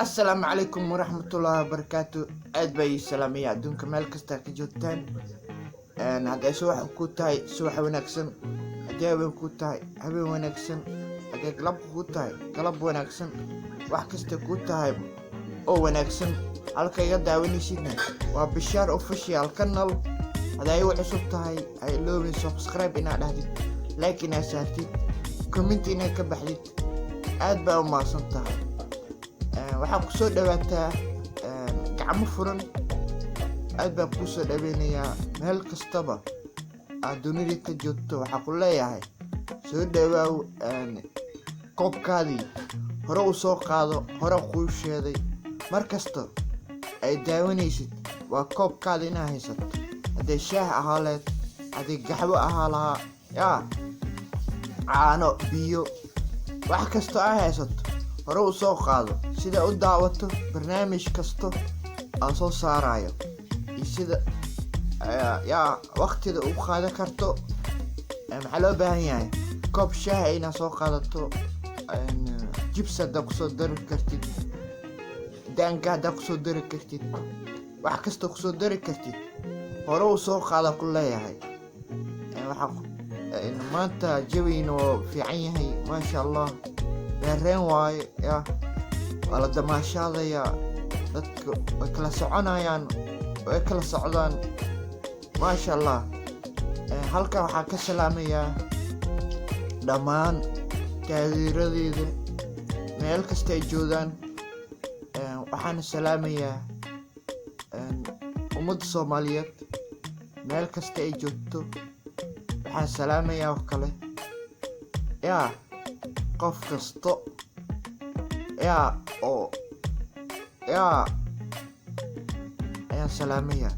السلام عليكم ورحمة الله وبركاته. أدبي السلام يا دونك مالك استاك جوتان هذا سوح كوتاي سوح ونكسن أجاوب كوتاي هبي ونكسن أجا قلب كوتاي قلب ونكسن وحكست كوتاي أو ونكسن halka iga daawanaysidna waa Bishaar Official Channel. haday wax cusub tahay ay loobi subscribe ina dhahdid, like ina saartid, comment ina ka baxdid, aad baa u maasan tahay. waxaa ku soo dhawaataa gacmo furan, aad baa ku soo dhaweynayaa meel kastaba aad dunida ka joogto. waxaa ku leeyahay soo dhawaaw, koobkaadii hore u soo qaado, hore kuu sheeday markasta ay daawanaysid waa koobkaada inaa haysato. haddii shaah ahaa leed, haddii gaxwo ahaa lahaa, yaa caano, biyo, wax kasta aa haysato hore u soo qaado, sida u daawato barnaamij kasta aan soo saarayo iyo sida yaa waqtida u qaadan karto. maxaa loo baahan yahay koob shaah inaa soo qaadato, jibs haddaa kusoo dari kartid, daanka haddaa kusoo dari kartid, wax kasta kusoo dari kartid, hore u soo qaada ku leeyahay. maanta jawiina oo fiican yahay maasha allah, reereen waaye, yaa waa la damaashaadayaa, dadka way kala soconayaan, way kala socdaan maasha allah. halkan waxaa ka salaamayaa dhammaan taageeradeeda meel kasta ay joogaan. waxaan salaamayaa ummadda Soomaaliyeed meel kasta ay joogto. waxaan salaamayaa oo kale yaa qof kasto yaa oo yaa ayaan salaamayaa.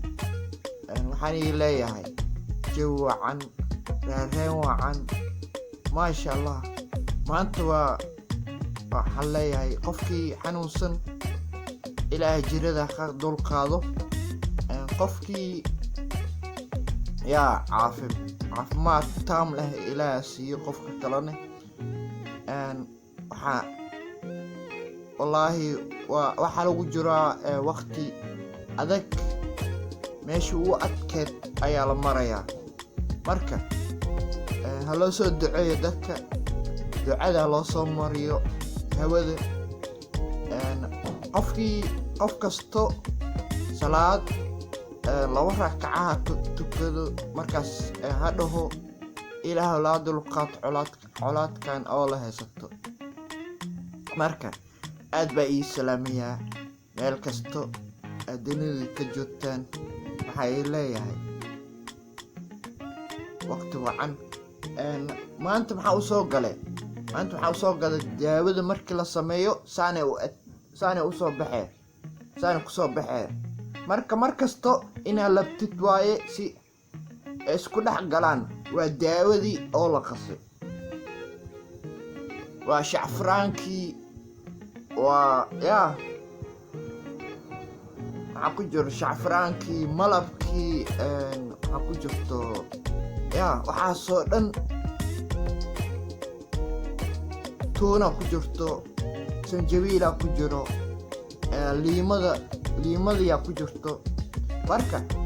waxaan ii leeyahay jawi wacan, reereen wacan maasha allah. maanta waxaan leeyahay qofkii xanuunsan ilaahay jirada ka dulqaado, qofkii yaa caafimaad taam leh ilaahay siiyo, qofka kalena wallaahi waxaa lagu jiraa waqti adag, meesha ugu adkeed ayaa la marayaa. marka ha loo soo duceeyo, dadka ducada loo soo mariyo hawada. qof kasto salaad 2 rakacaha tukado, markaas ha dhaho ilaahu la dulqaad colaadkan oo la haysato. marka aad baa ii salaamayaa meel kasto aad dunida ka joogtaan. waxay leeyahay waqti wacan. maanta maxaa u soo galay? maanta waxaa u soo galay daawada markii la sameeyo saane u soo baxee, saane ku soo baxee. markasto inaa labtid waaye si isku dhex galaan. waa daawadii oo la qasay, waa shacfraankii, waa yaa waxaa ku jiro shacfraankii, malabkii, waxaa ku jirto yaa waxaasoo dhan, tuuna ku jirto, sanjabiila ku jiro, liimadayaa ku jirto.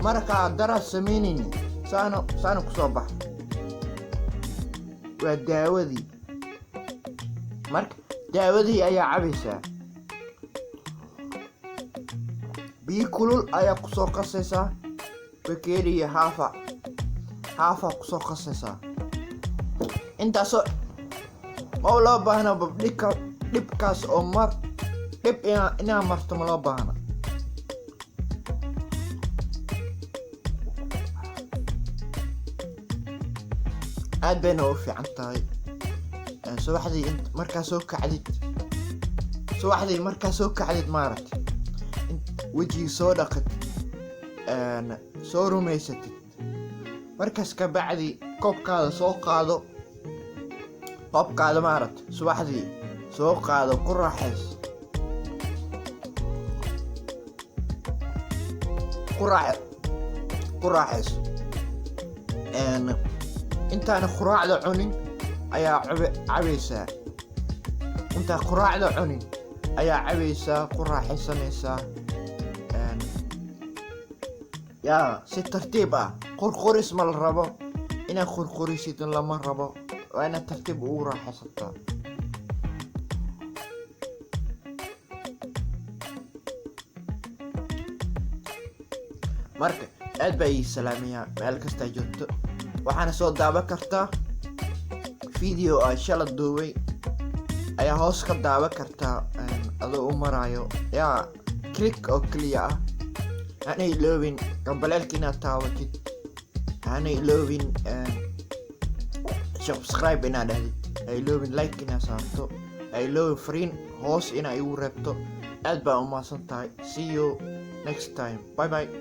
markaa daraa samaynayni saana ku soo baxa. waa daawadii. marka daawadii ayaa cabaysaa, biyo kulul ayaa ku soo qasaysaa, bakeeriya haafa ku soo qasaysaa. intaasoo ma loo baahna dhibkaas oo dhib inaa marto ma loo baahna. aad bayna u fiican tahay. subaxdii markaa soo kacdid maaragtay, wejiga soo dhaqid, soo rumaysatid, markaas ka bacdi koobkaada soo qaado, koobkaada maaragtay subaxdii soo qaado, ku raaxayso. intaana quraacda cunin ayaa cabaysaa. intaa quraacda cunin ayaa cabaysaa ku raaxaysanaysaa. yaa si tartiib ah qurquris ma la rabo inaad qurqurisid lama rabo, waa inaad tartiib ugu raaxaysataa. marka aad baa ii salaamayaa meel kasta joogto. waxaana soo daawan kartaa video aan shala duubay ayaa hoos ka daawan kartaa adoo u maraayo. yaa click oo keliya ah. hana iloobin gambaleelka inaad taawatid, hana iloobin subscribe inaad dhahdid, ha iloobin like inaad saarto, ha iloobin fariin hoos inaad igu reebto. aad baa u mahadsan tahay. See you next time. Bye bye.